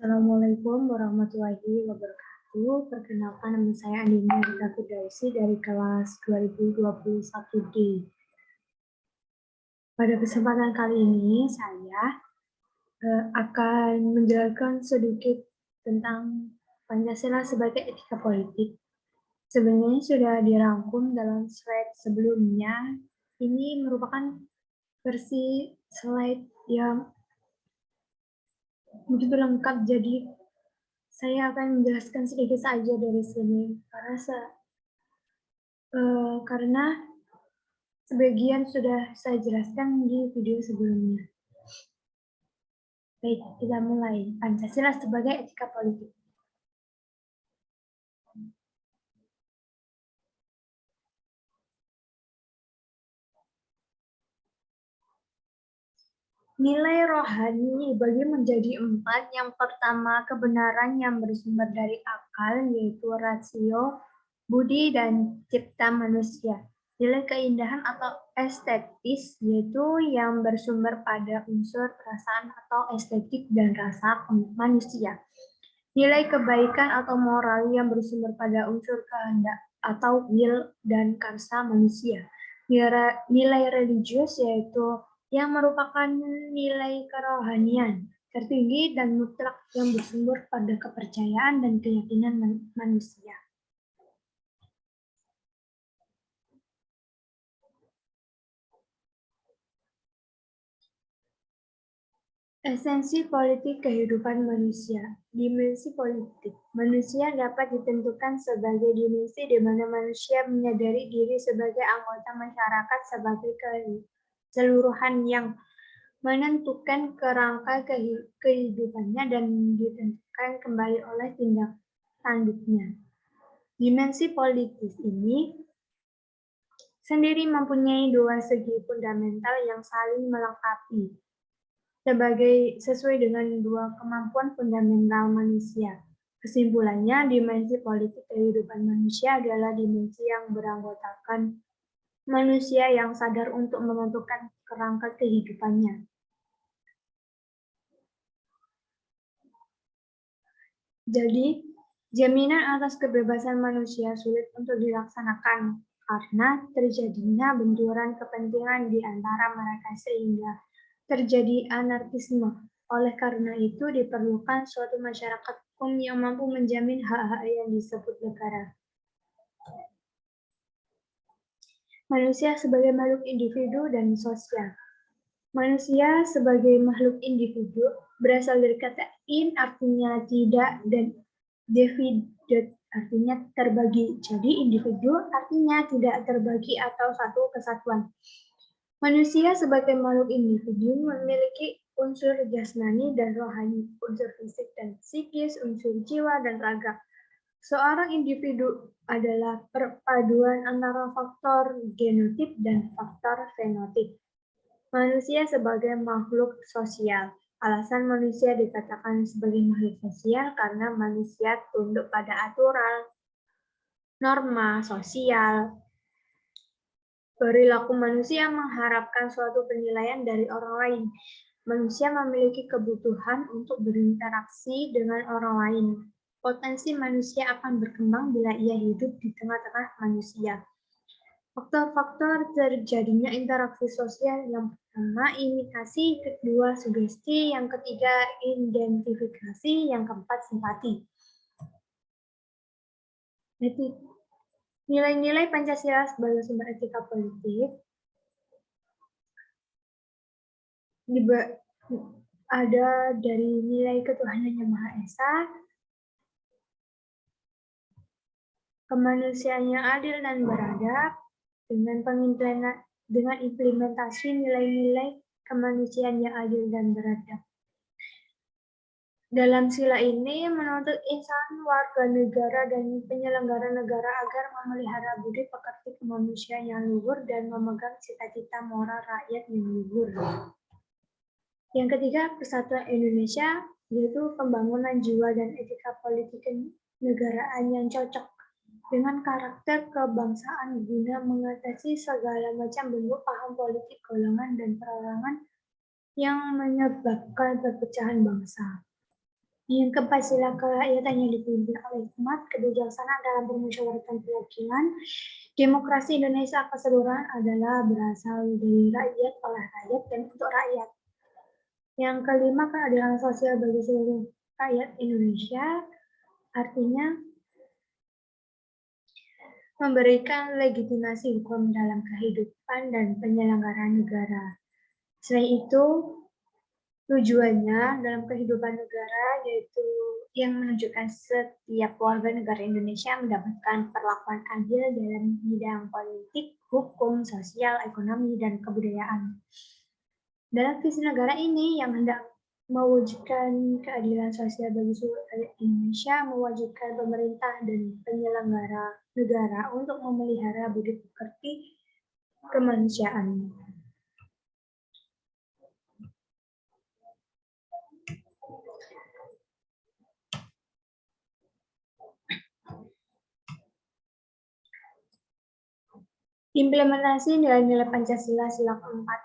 Assalamualaikum warahmatullahi wabarakatuh. Perkenalkan, nama saya Andini Rita Firdausi dari kelas 2021D. Pada kesempatan kali ini saya akan menjelaskan sedikit tentang Pancasila sebagai etika politik. Sebenarnya sudah dirangkum dalam slide sebelumnya. Ini merupakan versi slide yang begitu lengkap, jadi saya akan menjelaskan sedikit saja dari sini karena sebagian sudah saya jelaskan di video sebelumnya. Baik, kita mulai. Pancasila sebagai etika politik. Nilai rohani dibagi menjadi 4. Yang pertama, kebenaran yang bersumber dari akal, yaitu rasio, budi, dan cipta manusia. Nilai keindahan atau estetis, yaitu yang bersumber pada unsur perasaan atau estetik dan rasa manusia. Nilai kebaikan atau moral yang bersumber pada unsur kehendak atau will dan karsa manusia. Nilai religius, yaitu yang merupakan nilai kerohanian tertinggi dan mutlak yang bersumber pada kepercayaan dan keyakinan manusia. Esensi politik kehidupan manusia. Dimensi politik. Manusia dapat ditentukan sebagai dimensi di mana manusia menyadari diri sebagai anggota masyarakat sebagai keseluruhan yang menentukan kerangka kehidupannya dan ditentukan kembali oleh tindak tanduknya. Dimensi politis ini sendiri mempunyai dua segi fundamental yang saling melengkapi sesuai dengan dua kemampuan fundamental manusia. Kesimpulannya, dimensi politik kehidupan manusia adalah dimensi yang beranggotakan manusia yang sadar untuk menentukan kerangka kehidupannya. Jadi, jaminan atas kebebasan manusia sulit untuk dilaksanakan karena terjadinya benturan kepentingan di antara mereka sehingga terjadi anarkisme. Oleh karena itu, diperlukan suatu masyarakat hukum yang mampu menjamin hak-hak yang disebut negara. Manusia sebagai makhluk individu dan sosial. Manusia sebagai makhluk individu berasal dari kata in, artinya tidak, dan divided, artinya terbagi. Jadi individu artinya tidak terbagi atau satu kesatuan. Manusia sebagai makhluk individu memiliki unsur jasmani dan rohani, unsur fisik dan psikis, unsur jiwa dan raga. Seorang individu adalah perpaduan antara faktor genotip dan faktor fenotip. Manusia sebagai makhluk sosial. Alasan manusia dikatakan sebagai makhluk sosial karena manusia tunduk pada aturan, norma sosial. Perilaku manusia mengharapkan suatu penilaian dari orang lain. Manusia memiliki kebutuhan untuk berinteraksi dengan orang lain. Potensi manusia akan berkembang bila ia hidup di tengah-tengah manusia. Faktor-faktor terjadinya interaksi sosial: yang pertama, imitasi; kedua, sugesti; yang ketiga, identifikasi; yang keempat, simpati. Nilai-nilai Pancasila sebagai sumber etika politik ada dari nilai ketuhanan yang Maha Esa, kemanusiaan yang adil dan beradab, dengan implementasi nilai-nilai kemanusiaan yang adil dan beradab. Dalam sila ini menuntut insan, warga negara, dan penyelenggara negara agar memelihara budi pekerti kemanusiaan yang luhur dan memegang cita-cita moral rakyat yang luhur. Yang ketiga, persatuan Indonesia, yaitu pembangunan jiwa dan etika politik kenegaraan yang cocok dengan karakter kebangsaan guna mengatasi segala macam bentuk paham politik golongan dan perorangan yang menyebabkan perpecahan bangsa. Yang keempat, sila kerakyatan yang dipimpin oleh hikmat, kebijaksanaan dalam permusyawaratan keyakinan. Demokrasi Indonesia keseluruhan adalah berasal dari rakyat, oleh rakyat, dan untuk rakyat. Yang kelima, keadilan sosial bagi seluruh rakyat Indonesia, artinya memberikan legitimasi hukum dalam kehidupan dan penyelenggaraan negara. Selain itu, tujuannya dalam kehidupan negara yaitu yang menunjukkan setiap warga negara Indonesia mendapatkan perlakuan adil dalam bidang politik, hukum, sosial, ekonomi, dan kebudayaan. Dalam visi negara ini yang hendak mewujudkan keadilan sosial bagi seluruh rakyat Indonesia, mewajibkan pemerintah dan penyelenggara negara untuk memelihara budi pekerti kemanusiaan. Implementasi nilai-nilai Pancasila sila keempat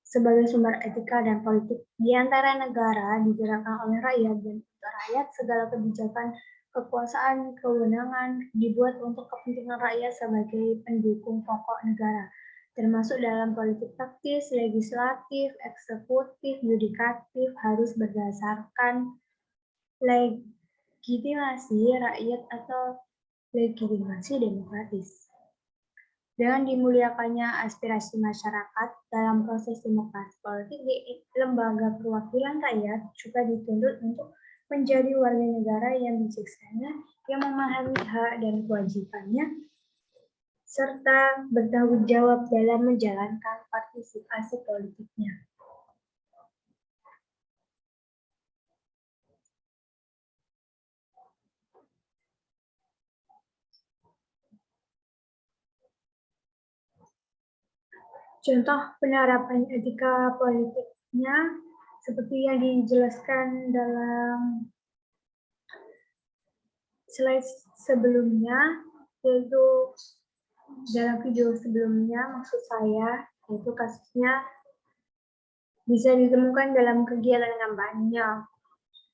sebagai sumber etika dan politik di antara negara digerakkan oleh rakyat dan untuk rakyat, segala kebijakan, kekuasaan, kewenangan dibuat untuk kepentingan rakyat sebagai pendukung pokok negara, termasuk dalam politik praktis, legislatif, eksekutif, yudikatif harus berdasarkan legitimasi rakyat atau legitimasi demokratis. Dengan dimuliakannya aspirasi masyarakat dalam proses demokrasi politik di lembaga perwakilan rakyat juga dituntut untuk menjadi warga negara yang bijaksana, yang memahami hak dan kewajibannya, serta bertanggung jawab dalam menjalankan partisipasi politiknya. Contoh penerapan etika politiknya seperti yang dijelaskan dalam slide sebelumnya, yaitu dalam video sebelumnya, maksud saya, yaitu kasusnya bisa ditemukan dalam kegiatan kampanye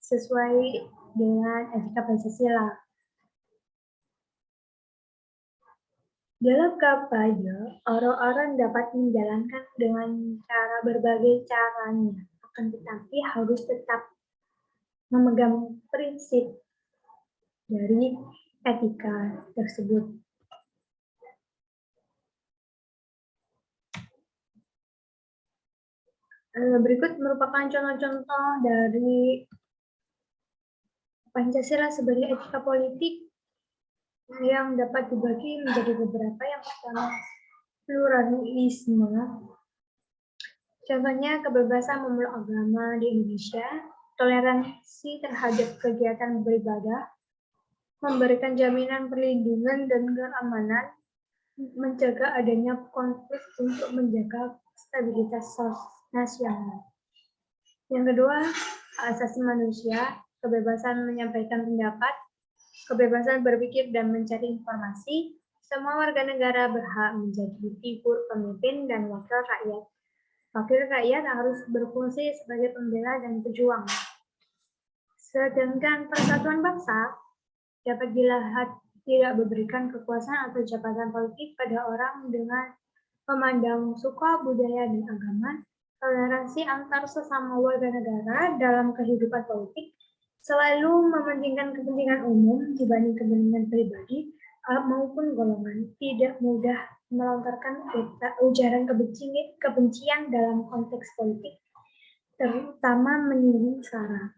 sesuai dengan etika Pancasila. Dalam kampanye, orang-orang dapat menjalankan dengan cara berbagai caranya, akan tetapi harus tetap memegang prinsip dari etika tersebut. Berikut merupakan contoh-contoh dari Pancasila sebagai etika politik yang dapat dibagi menjadi beberapa. Yang pertama, pluralisme. Contohnya kebebasan memeluk agama di Indonesia, toleransi terhadap kegiatan beribadah, memberikan jaminan perlindungan dan keamanan, mencegah adanya konflik untuk menjaga stabilitas nasional. Yang kedua, hak asasi manusia, kebebasan menyampaikan pendapat, kebebasan berpikir dan mencari informasi. Semua warga negara berhak menjadi figur pemimpin dan wakil rakyat. Wakil rakyat harus berfungsi sebagai pembela dan pejuang. Sedangkan persatuan bangsa dapat dilihat tidak memberikan kekuasaan atau jabatan politik pada orang dengan memandang suku, budaya, dan agama, toleransi antar sesama warga negara dalam kehidupan politik, selalu mementingkan kepentingan umum dibanding kepentingan pribadi maupun golongan, tidak mudah melontarkan ujaran kebencian dalam konteks politik, terutama menyinggung SARA.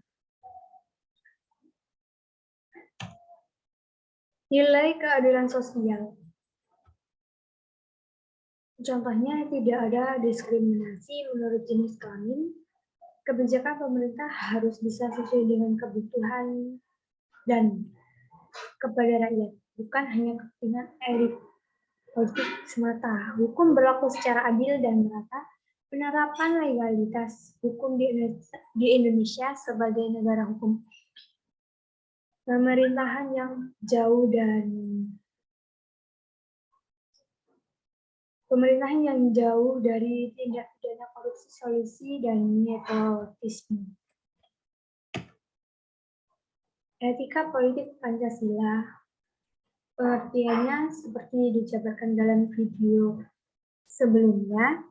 Nilai keadilan sosial. Contohnya, tidak ada diskriminasi menurut jenis kelamin. Kebijakan pemerintah harus bisa sesuai dengan kebutuhan dan kepada rakyat, bukan hanya kepentingan elit politik semata. Hukum berlaku secara adil dan merata. Penerapan legalitas hukum di Indonesia sebagai negara hukum. Pemerintahan yang jauh dari tindak pidana korupsi, solusi, dan nepotisme. Etika politik Pancasila. Pengertiannya seperti dijabarkan dalam video sebelumnya,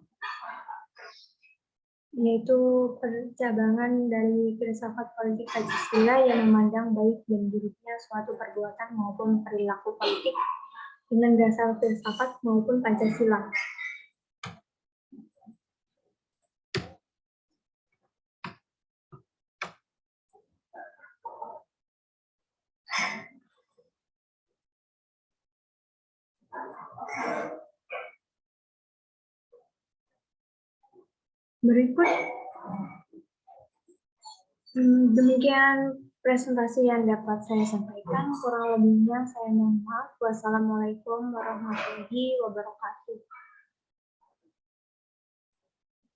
yaitu percabangan dari filsafat politik Pancasila yang memandang baik dan buruknya suatu perbuatan maupun perilaku politik dengan dasar filsafat maupun Pancasila. Berikut demikian presentasi yang dapat saya sampaikan. Kurang lebihnya saya mohon maaf. Wassalamualaikum warahmatullahi wabarakatuh.